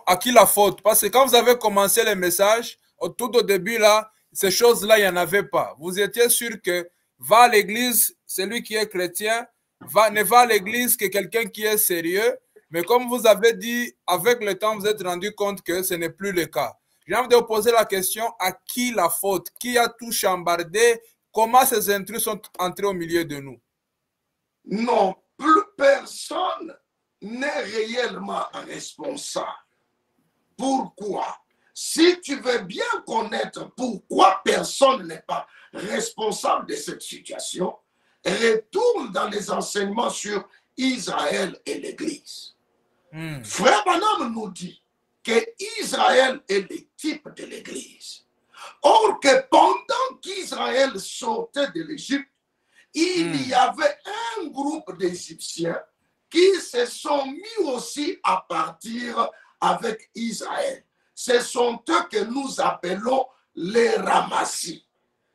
à qui la faute? Parce que quand vous avez commencé les messages, tout au début, là, ces choses-là, il n'y en avait pas. Vous étiez sûr que va à l'église, celui qui est chrétien, ne va à l'église que quelqu'un qui est sérieux. Mais comme vous avez dit, avec le temps, vous êtes rendu compte que ce n'est plus le cas. J'ai envie de vous poser la question, à qui la faute? Qui a tout chambardé? Comment ces intrus sont entrés au milieu de nous? Non, plus personne n'est réellement responsable. Pourquoi? Si tu veux bien connaître pourquoi personne n'est pas responsable de cette situation, retourne dans les enseignements sur Israël et l'Église. Frère Branham nous dit que Israël est le type de l'Église. Or que pendant qu'Israël sortait de l'Égypte, il y avait un groupe d'Égyptiens qui se sont mis aussi à partir avec Israël. Ce sont eux que nous appelons les Ramassis.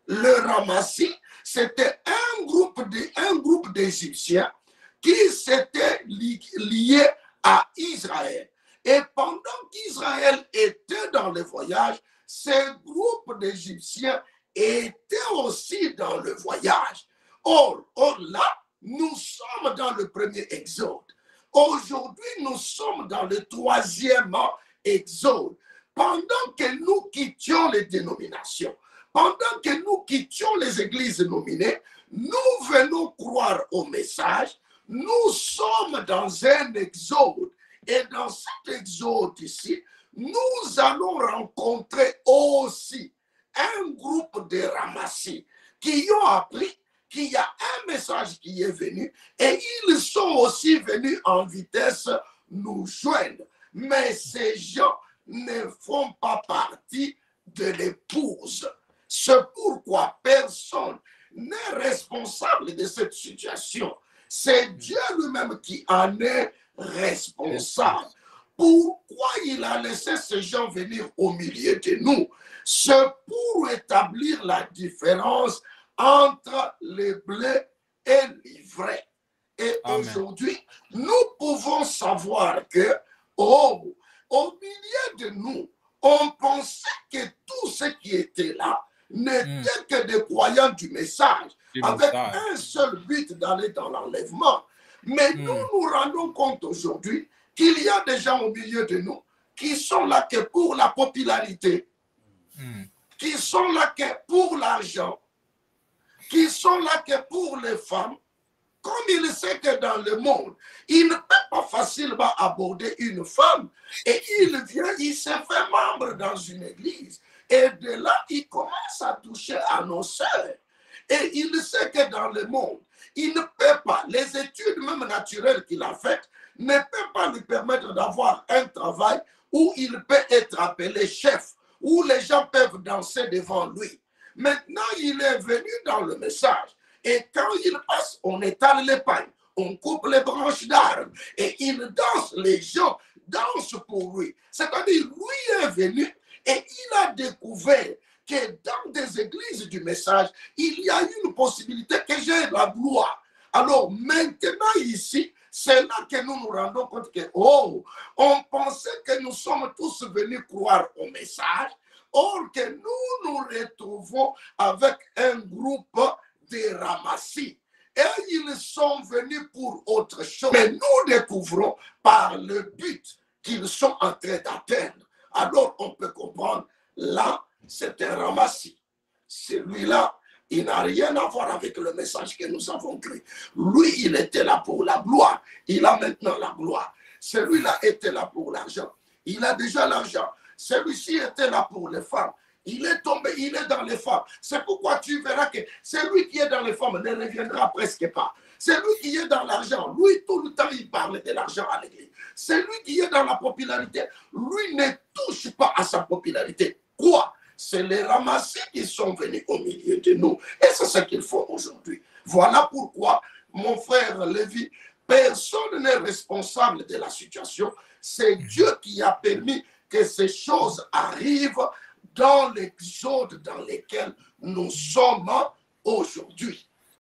Le Ramassis, c'était un groupe d'Égyptiens qui s'étaient liés à Israël. Et pendant qu'Israël était dans le voyage, ce groupe d'Égyptiens était aussi dans le voyage. Or là, nous sommes dans le premier exode. Aujourd'hui, nous sommes dans le troisième exode. Pendant que nous quittions les dénominations, pendant que nous quittions les églises nominées, nous venons croire au message. Nous sommes dans un exode. Et dans cet exode ici, nous allons rencontrer aussi un groupe de ramassis qui ont appris qu'il y a un message qui est venu et ils sont aussi venus en vitesse nous joindre. Mais ces gens ne font pas partie de l'épouse. C'est pourquoi personne n'est responsable de cette situation. C'est Dieu lui-même qui en est responsable. Pourquoi il a laissé ces gens venir au milieu de nous? C'est pour établir la différence entre le blé et l'ivraie. Et aujourd'hui, nous pouvons savoir que, au milieu de nous, on pensait que tous ceux qui étaient là n'étaient que des croyants du message, avec un seul but d'aller dans l'enlèvement. Mais nous nous rendons compte aujourd'hui qu'il y a des gens au milieu de nous qui sont là que pour la popularité, qui sont là que pour l'argent, qui sont là que pour les femmes, comme il sait que dans le monde, il ne peut pas facilement aborder une femme, et il vient, il se fait membre dans une église, et de là, il commence à toucher à nos sœurs. Et il sait que dans le monde, il ne peut pas, les études même naturelles qu'il a faites, ne peuvent pas lui permettre d'avoir un travail où il peut être appelé chef, où les gens peuvent danser devant lui. Maintenant, il est venu dans le message. Et quand il passe, on étale les pailles, on coupe les branches d'arbres et il danse, les gens dansent pour lui. C'est-à-dire, lui est venu et il a découvert que dans des églises du message, il y a une possibilité que j'ai la gloire. Alors maintenant ici, c'est là que nous nous rendons compte que, on pensait que nous sommes tous venus croire au message, or que nous nous retrouvons avec un groupe de ramassis. Et ils sont venus pour autre chose. Mais nous découvrons par le but qu'ils sont en train d'atteindre. Alors on peut comprendre, là, c'est un ramassis. Celui-là, il n'a rien à voir avec le message que nous avons créé. Lui, il était là pour la gloire. Il a maintenant la gloire. Celui-là était là pour l'argent. Il a déjà l'argent. Celui-ci était là pour les femmes. Il est tombé, il est dans les femmes. C'est pourquoi tu verras que celui qui est dans les femmes ne reviendra presque pas. Celui qui est dans l'argent, lui, tout le temps, il parle de l'argent à l'église. Celui qui est dans la popularité, lui ne touche pas à sa popularité. Quoi? C'est les ramassis qui sont venus au milieu de nous. Et c'est ce qu'il faut aujourd'hui. Voilà pourquoi, mon frère Lévi, personne n'est responsable de la situation. C'est Dieu qui a permis que ces choses arrivent dans l'exode dans lequel nous sommes aujourd'hui.